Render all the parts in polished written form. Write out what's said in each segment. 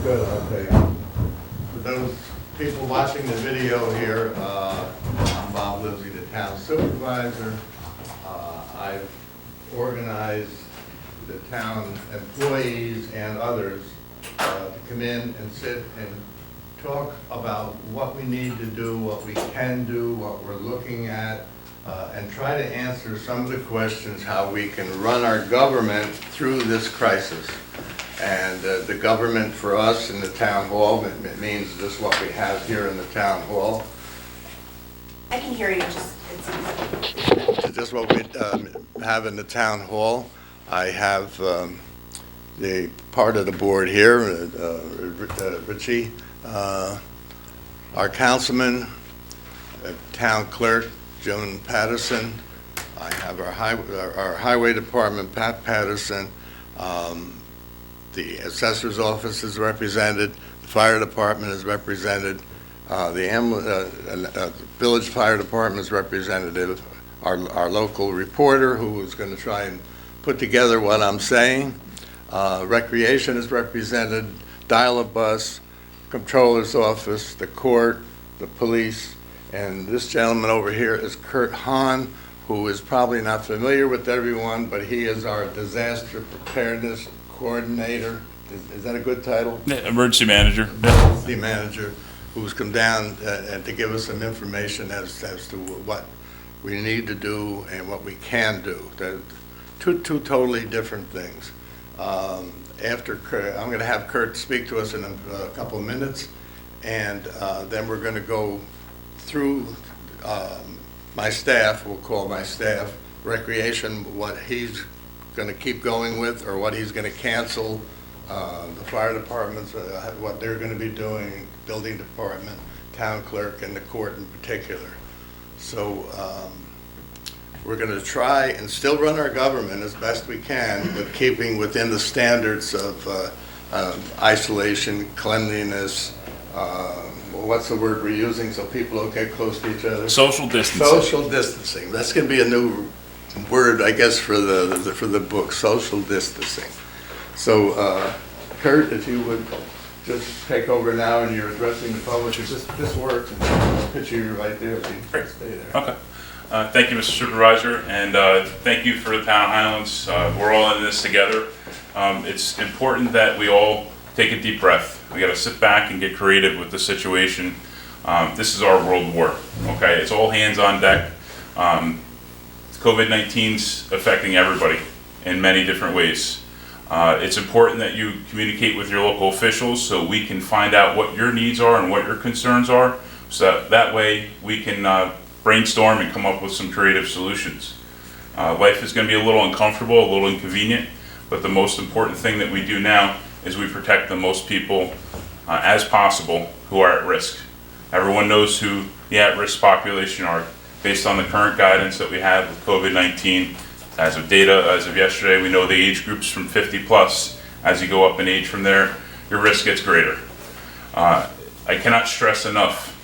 Good, okay. For those people watching the video here, I'm Bob Livesey, the town supervisor. I've organized the town employees and others to come in and sit and talk about what we need to do, what we can do, what we're looking at, and try to answer some of the questions how we can run our government through this crisis. And the government for us in the town hall, it means just what we have here in the town hall. I can hear you, just, it's Just what we have in the town hall. I have the part of the board here, Richie, our councilman, town clerk, Joan Patterson. I have our highway department, Pat Patterson. The assessor's office is represented, the fire department is represented, the village fire department is representative, our local reporter who is going to try and put together what I'm saying. Recreation is represented, dial-a-bus, controller's office, the court, the police, and this gentleman over here is Kurt Hahn, who is probably not familiar with everyone, but he is our disaster preparedness coordinator. Is that a good title? Yeah, emergency manager. Emergency manager, who's come down and to give us some information as to what we need to do and what we can do. They're two totally different things. After Kurt, I'm going to have Kurt speak to us in a couple of minutes, and then we're going to go through my staff, we'll call my staff, recreation, what he's going to keep going with or what he's going to cancel, the fire departments, what they're going to be doing, building department, town clerk, and the court in particular. So we're going to try and still run our government as best we can, but keeping within the standards of isolation, cleanliness, what's the word we're using so people don't get close to each other? Social distancing. Social distancing. That's going to be a new word, I guess, for the book, social distancing. So, Kurt, if you would just take over now and you're addressing the public. This works, and I'll picture you right there, so you can stay there. Okay. Thank you, Mr. Supervisor, and thank you for the town of Highlands. We're all in this together. It's important that we all take a deep breath. We got to sit back and get creative with the situation. This is our world war, okay? It's all hands on deck. COVID-19's affecting everybody in many different ways. It's important that you communicate with your local officials so we can find out what your needs are and what your concerns are, so that way we can brainstorm and come up with some creative solutions. Life is going to be a little uncomfortable, a little inconvenient, but the most important thing that we do now is we protect the most people as possible who are at risk. Everyone knows who the at-risk population are based on the current guidance that we have with COVID-19. As of data, as of yesterday, we know the age groups from 50 plus. As you go up in age from there, your risk gets greater. I cannot stress enough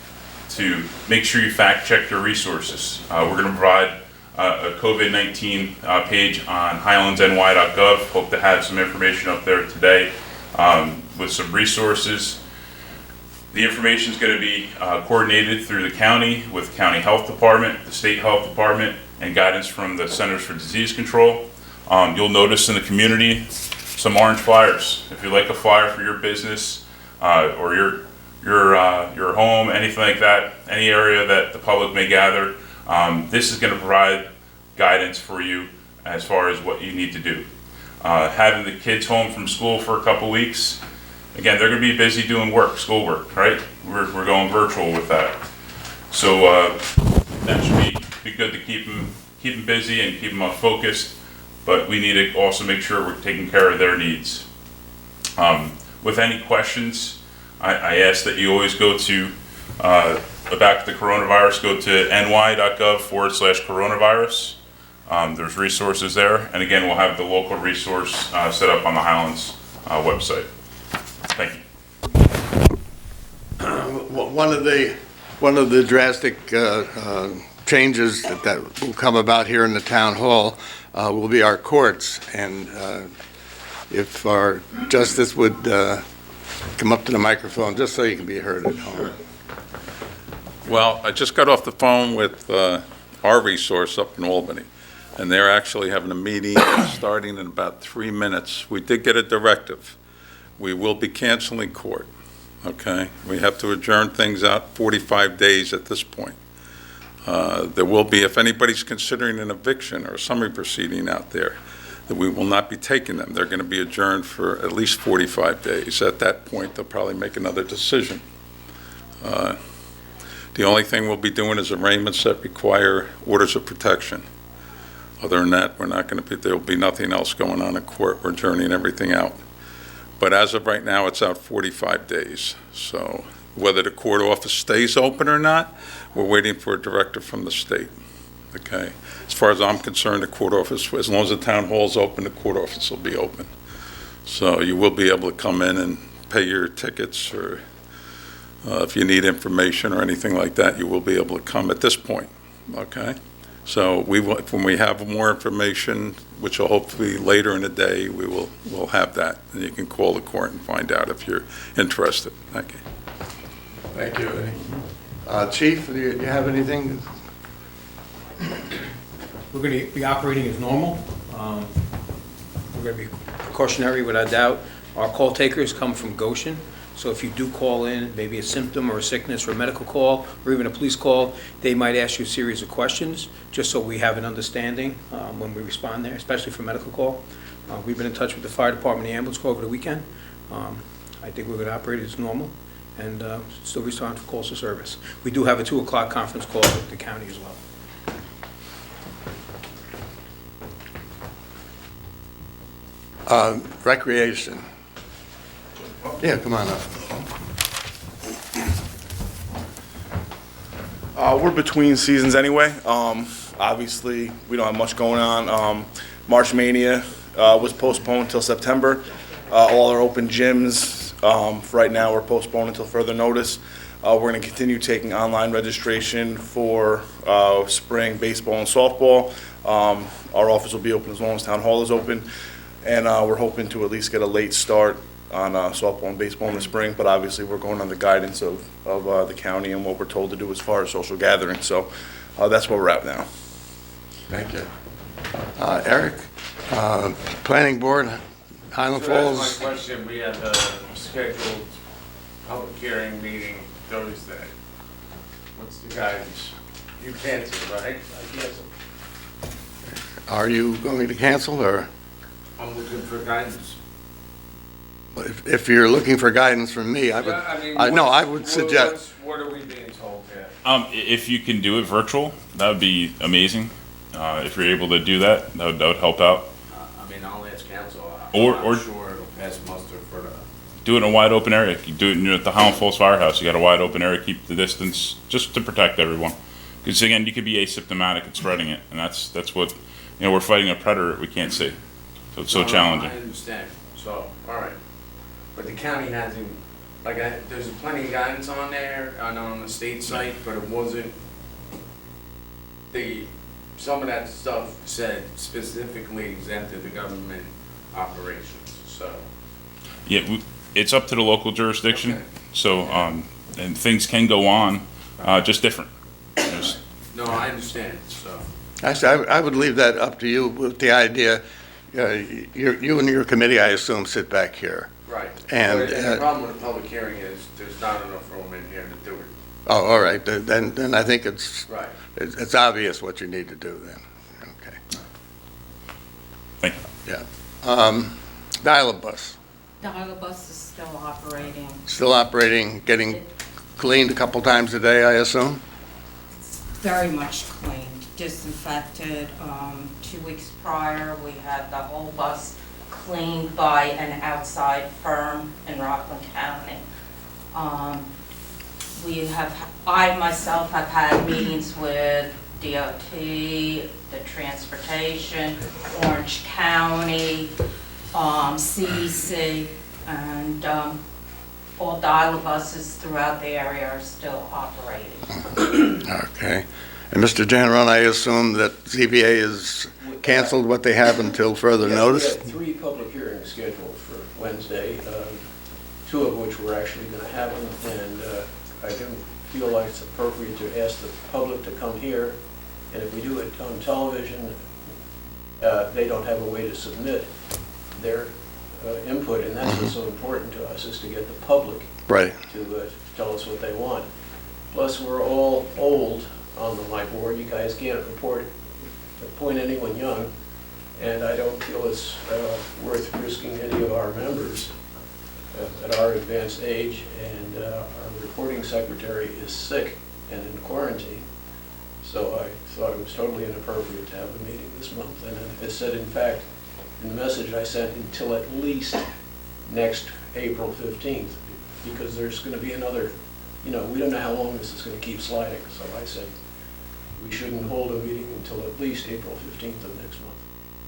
to make sure you fact check your resources. We're going to provide a COVID-19 page on highlandsny.gov. Hope to have some information up there today with some resources. The information is going to be coordinated through the county with county health department, the state health department, and guidance from the Centers for Disease Control. You'll notice in the community some orange flyers. If you like a flyer for your business or your home, anything like that, any area that the public may gather, this is going to provide guidance for you as far as what you need to do. Having the kids home from school for a couple weeks, again, they're going to be busy doing work, schoolwork, right? We're going virtual with that. So that should be good to keep them busy and keep them focused, but we need to also make sure we're taking care of their needs. With any questions, I ask that you always go to, about the coronavirus, go to ny.gov/coronavirus. There's resources there, and again, we'll have the local resource set up on the Highlands website. Thank you. One of the drastic changes that will come about here in the town hall will be our courts, and if our justice would come up to the microphone just so you can be heard at home. Well, I just got off the phone with our resource up in Albany, and they're actually having a meeting starting in about 3 minutes. We did get a directive. We will be canceling court, okay? We have to adjourn things out 45 days at this point. There will be, if anybody's considering an eviction or a summary proceeding out there, that we will not be taking them. They're going to be adjourned for at least 45 days. At that point, they'll probably make another decision. The only thing we'll be doing is arraignments that require orders of protection. Other than that, we're not going to be, there'll be nothing else going on in court. We're adjourning everything out. But as of right now, it's out 45 days. So whether the court office stays open or not, we're waiting for a directive from the state. Okay? As far as I'm concerned, the court office, as long as the town hall's open, the court office will be open. So you will be able to come in and pay your tickets, or if you need information or anything like that, you will be able to come at this point. Okay? So when we have more information, which will hopefully later in the day, we'll have that, and you can call the court and find out if you're interested. Thank you. Thank you, Eddie. Chief, do you have anything? We're going to be operating as normal. We're going to be precautionary without doubt. Our call takers come from Goshen, so if you do call in, maybe a symptom or a sickness or a medical call, or even a police call, they might ask you a series of questions, just so we have an understanding when we respond there, especially for medical call. We've been in touch with the fire department and the ambulance corps over the weekend. I think we're going to operate as normal and still respond for calls to service. We do have a 2 o'clock conference call with the county as well. Recreation. Yeah, come on up. We're between seasons anyway. Obviously, we don't have much going on. March Mania was postponed until September. All our open gyms, for right now, we're postponed until further notice. We're going to continue taking online registration for spring baseball and softball. Our office will be open as long as Town Hall is open. And we're hoping to at least get a late start on softball and baseball in the spring, but obviously we're going on the guidance of the county and what we're told to do as far as social gatherings. So that's where we're at now. Thank you. Eric, Planning Board, Highland So that's Falls. my question. We have a scheduled public hearing meeting Thursday. What's the guidance? You canceled, right? I canceled. Are you going to cancel, or I'm looking for guidance. if you're looking for guidance from me, I would, Yeah, I mean, no, I would suggest, what are we being told here? If you can do it virtual, that would be amazing. If you're able to do that, that would help out. I mean, I'll ask council. Or- I'm or- not sure it'll pass muster for the. Do it in a wide open area. You do it at the Highland Falls Firehouse. You got a wide open area, keep the distance, just to protect everyone. Because again, you could be asymptomatic and spreading it, and that's what, we're fighting a predator we can't see. So it's so No, challenging. I understand. So, all right. But the county hasn't, there's plenty of guidance on there, on the state site, but it wasn't, some of that stuff said specifically exempted the government operations, so. Yeah, it's up to the local jurisdiction. Okay. So, and things can go on, just different. Just- No, I understand, so. actually, I would leave that up to you with the idea, you and your committee, I assume, sit back here. Right. And, But the problem with the public hearing is there's not enough room in here to do it. Oh, all right, then I think it's Right. obvious what you need to do then. Okay, Thank you. yeah. Dial-a-bus, The Highland bus is still operating. still operating, getting cleaned a couple times a day, I assume? Very much cleaned, disinfected. 2 weeks prior, we had the whole bus cleaned by an outside firm in Rockland County. I myself have had meetings with DOT, the transportation, Orange County, CDC, and all dial buses throughout the area are still operating. Okay. And Mr. Janron, I assume that ZBA has canceled what they have until further notice? Yes, we have 3 public hearings scheduled for Wednesday. two of which we're actually going to have them, and I don't feel like it's appropriate to ask the public to come here, and if we do it on television, they don't have a way to submit their input, and that's what's so important to us, is to get the public Right. to tell us what they want. Plus, we're all old on my board. You guys can't appoint anyone young, and I don't feel it's worth risking any of our members at our advanced age, and our recording secretary is sick and in quarantine. So I thought it was totally inappropriate to have a meeting this month. And it said, in fact, in the message I sent, until at least next April 15th, because there's going to be another, we don't know how long this is going to keep sliding. So I said, we shouldn't hold a meeting until at least April 15th of next month.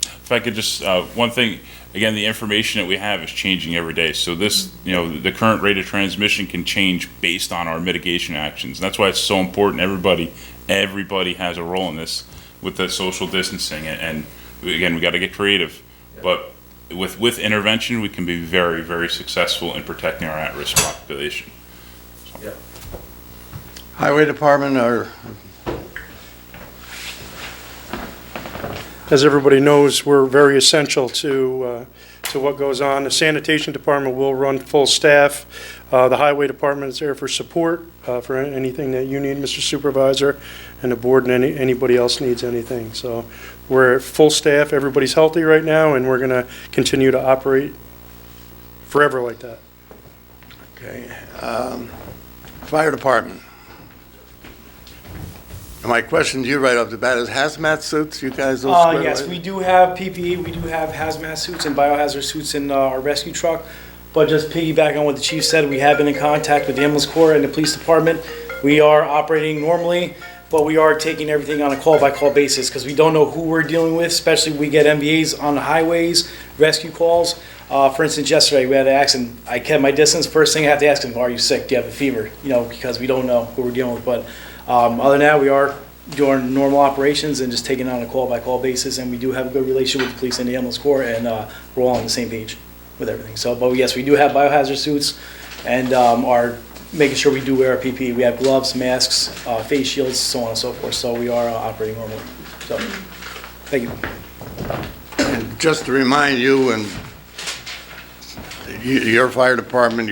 If I could just, one thing, again, the information that we have is changing every day. So this, the current rate of transmission can change based on our mitigation actions. And that's why it's so important. Everybody has a role in this with the social distancing. And again, we got to get creative. But with intervention, we can be very, very successful in protecting our at-risk population. Yeah. Highway Department are, As everybody knows, we're very essential to what goes on. The sanitation department will run full staff. The highway department is there for support, for anything that you need, Mr. Supervisor, and the board and anybody else needs anything. So we're at full staff, everybody's healthy right now, and we're gonna continue to operate forever like that. okay. Fire Department. My question to you right off the bat is hazmat suits, you guys all squared Yes, away? we do have PPE, we do have hazmat suits and biohazard suits in our rescue truck. But just piggyback on what the chief said, we have been in contact with the ambulance corps and the police department. We are operating normally, but we are taking everything on a call-by-call basis because we don't know who we're dealing with, especially we get MVAs on the highways, rescue calls. For instance, yesterday we had an accident. I kept my distance. First thing I have to ask him, are you sick? Do you have a fever? Because we don't know who we're dealing with. But other than that, we are doing normal operations and just taking it on a call-by-call basis. And we do have a good relationship with the police and the ambulance corps, and we're all on the same page with everything. So, but yes, we do have biohazard suits, and are making sure we do wear our PPE. We have gloves, masks, face shields, so on and so forth. So we are operating normally. So, thank you. And just to remind you and your fire department,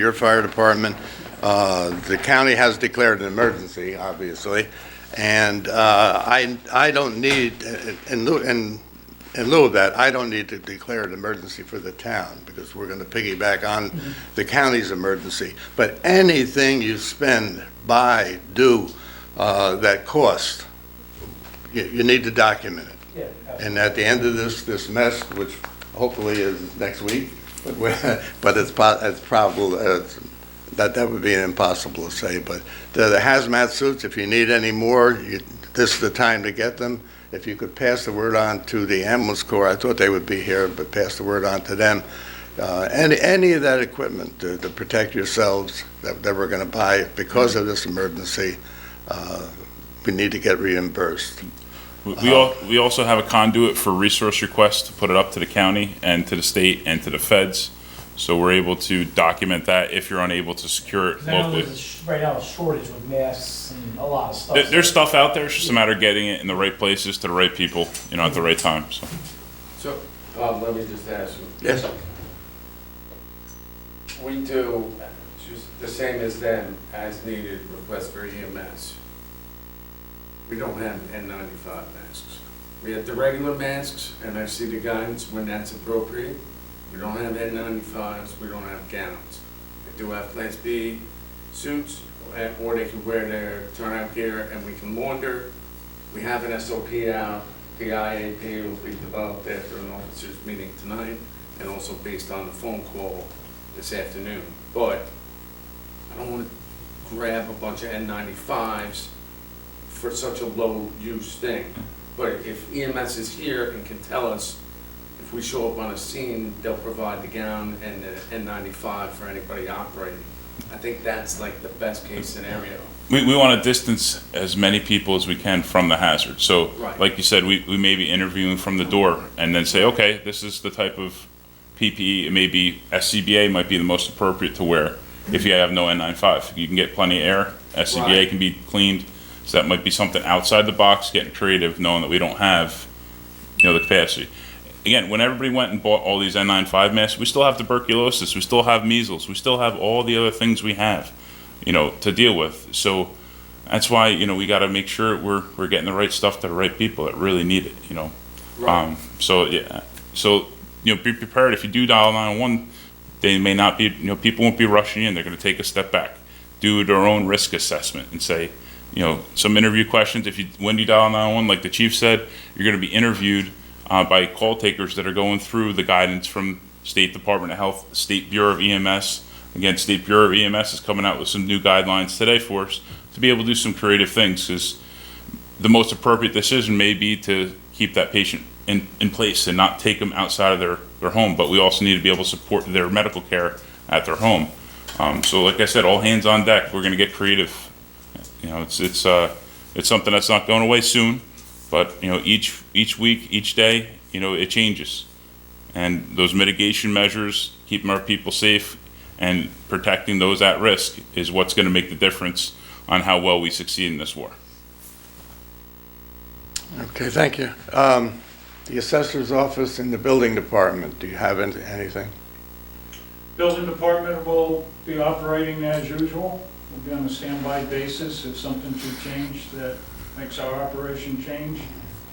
the county has declared an emergency, obviously, and I don't need, in lieu of that, I don't need to declare an emergency for the town, because we're going to piggyback on the county's emergency. But anything you spend, buy, do, that cost, you need to document it. Yeah, And at the end of this mess, which hopefully is next week, but it's probable that would be impossible to say. But the hazmat suits, if you need any more, this is the time to get them. If you could pass the word on to the ambulance corps, I thought they would be here, but pass the word on to them. Any of that equipment to protect yourselves that we're going to buy because of this emergency, we need to get reimbursed. We also have a conduit for resource requests to put it up to the county and to the state and to the feds. So we're able to document that if you're unable to secure it I know locally. there's right now a shortage with masks and a lot of stuff. There's stuff out there, it's just a matter of getting it in the right places to the right people, at the right time, so. So, let me just ask you. Yes. We do just the same as them, as needed request for EMS. We don't have N95 masks. We have the regular masks, and I see the guidance when that's appropriate. We don't have N95s, we don't have gowns. We do have Class B suits, or they can wear their turnout gear, and we can launder. We have an SOP out. The IAP will be developed after an officers meeting tonight, and also based on the phone call this afternoon. But I don't want to grab a bunch of N95s for such a low-use thing. But if EMS is here and can tell us, if we show up on a scene, they'll provide the gown and the N95 for anybody operating. I think that's like the best-case scenario. We want to distance as many people as we can from the hazard. So, Right. like you said, we may be interviewing from the door and then say, okay, this is the type of PPE, it may be SCBA might be the most appropriate to wear if you have no N95. You can get plenty of air. SCBA Right. can be cleaned, so that might be something outside the box, getting creative, knowing that we don't have, the capacity. Again, when everybody went and bought all these N95 masks, we still have tuberculosis, we still have measles, we still have all the other things we have, to deal with. So that's why, we gotta make sure we're getting the right stuff to the right people that really need it, Right. So be prepared. If you do dial 911, they may not be, people won't be rushing in. They're going to take a step back, do their own risk assessment, and say, some interview questions. When you dial 911, like the chief said, you're going to be interviewed by call takers that are going through the guidance from State Department of Health, State Bureau of EMS. Again, State Bureau of EMS is coming out with some new guidelines today for us to be able to do some creative things, because the most appropriate decision may be to keep that patient in place and not take them outside of their home, but we also need to be able to support their medical care at their home. So like I said, all hands on deck. We're gonna get creative. It's something that's not going away soon, but each week, each day, it changes. And those mitigation measures, keeping our people safe and protecting those at risk, is what's gonna make the difference on how well we succeed in this war. Okay, thank you. The assessor's office and the building department, do you have anything? Building department will be operating as usual. We'll be on a standby basis if something should change that makes our operation change.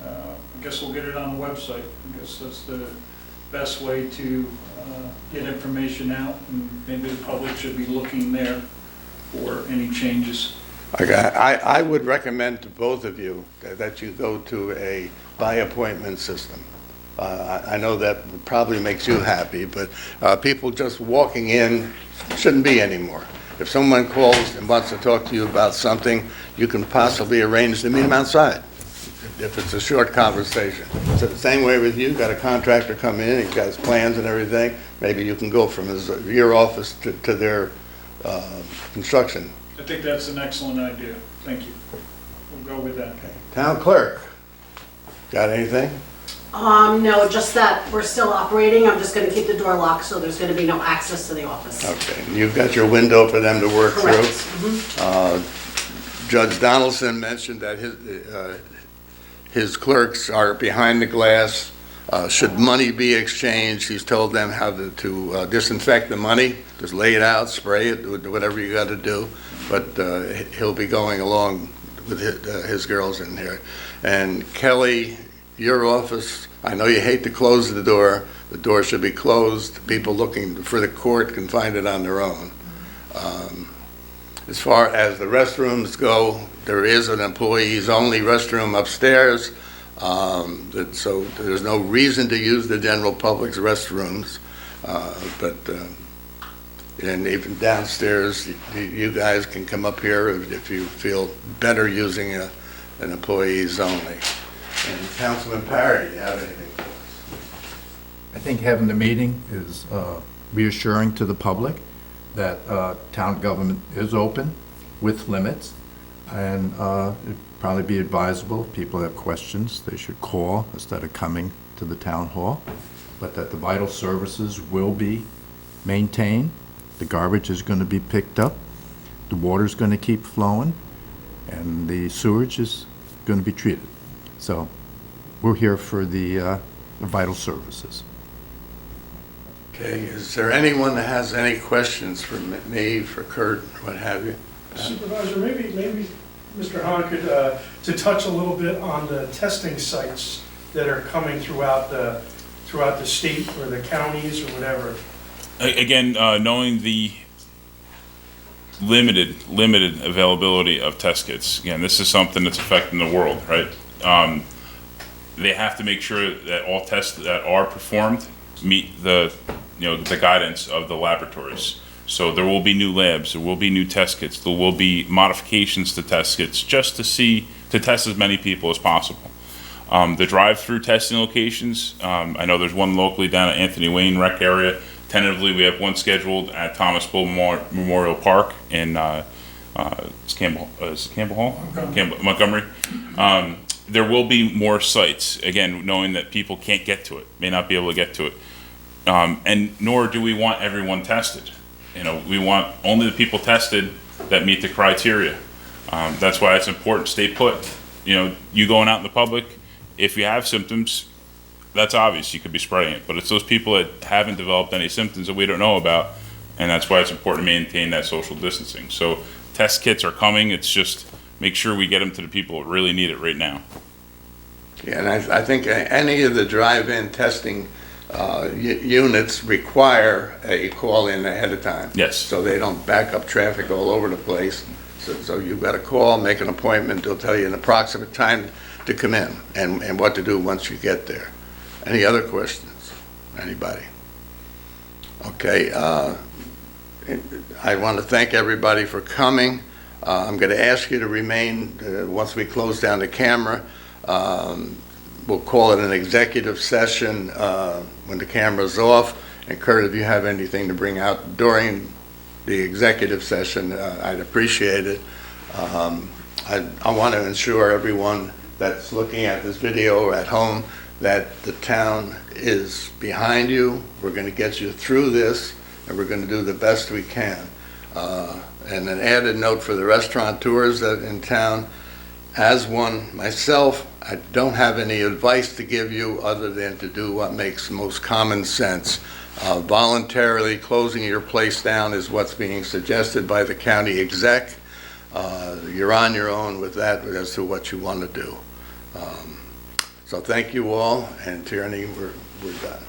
I guess we'll get it on the website. I guess that's the best way to get information out, and maybe the public should be looking there for any changes. Okay, I would recommend to both of you that you go to a by appointment system. I know that probably makes you happy, but people just walking in shouldn't be anymore. If someone calls and wants to talk to you about something, you can possibly arrange to meet them outside, if it's a short conversation. So the same way with you, got a contractor come in, he's got his plans and everything, maybe you can go from your office to their construction. I think that's an excellent idea. Thank you. We'll go with that. Town clerk, got anything? No, just that we're still operating. I'm just gonna keep the door locked, so there's gonna be no access to the office. Okay, you've got your window for them to work Correct. through. Judge Donaldson mentioned that his clerks are behind the glass. Should money be exchanged, he's told them how to disinfect the money, just lay it out, spray it, do whatever you got to do. But he'll be going along with his girls in here. And Kelly, your office, I know you hate to close the door should be closed. People looking for the court can find it on their own. As far as the restrooms go, there is an employees-only restroom upstairs, so there's no reason to use the general public's restrooms, and even downstairs, you guys can come up here if you feel better using an employees-only. And Councilman Parry, do you have anything for us? I think having the meeting is reassuring to the public that town government is open with limits, and it'd probably be advisable, if people have questions, they should call instead of coming to the town hall, but that the vital services will be maintained, the garbage is going to be picked up, the water's going to keep flowing, and the sewage is going to be treated. So we're here for the vital services. Okay, is there anyone that has any questions for me, for Kurt, what have you? Supervisor, maybe Mr. Hahn could, to touch a little bit on the testing sites that are coming throughout the state or the counties or whatever. Again, knowing the limited availability of test kits, again, this is something that's affecting the world, right? They have to make sure that all tests that are performed meet the guidance of the laboratories. So there will be new labs, there will be new test kits, there will be modifications to test kits just to test as many people as possible. The drive-through testing locations, I know there's one locally down at Anthony Wayne Rec area. Tentatively, we have one scheduled at Thomas Bull Memorial Park in it's Campbell Hall? Montgomery. There will be more sites, again, knowing that people can't get to it, may not be able to get to it. And nor do we want everyone tested. You know, we want only the people tested that meet the criteria. That's why it's important, stay put. You know, you going out in the public, if you have symptoms, that's obvious, you could be spreading it. But it's those people that haven't developed any symptoms that we don't know about, and that's why it's important to maintain that social distancing. So test kits are coming, it's just make sure we get them to the people that really need it right now. Yeah, and I think any of the drive-in testing units require a call-in ahead of time. Yes. So they don't back up traffic all over the place. So you've got to call, make an appointment, they'll tell you an approximate time to come in and what to do once you get there. Any other questions? Anybody? Okay, I want to thank everybody for coming. I'm going to ask you to remain, once we close down the camera, we'll call it an executive session when the camera's off. And Kurt, if you have anything to bring out during the executive session, I'd appreciate it. I want to ensure everyone that's looking at this video or at home that the town is behind you. We're going to get you through this, and we're going to do the best we can. And an added note for the restaurateurs that in town, as one myself, I don't have any advice to give you other than to do what makes most common sense. Voluntarily closing your place down is what's being suggested by the county exec. You're on your own with that as to what you want to do. So thank you all, and Tierney, we're done.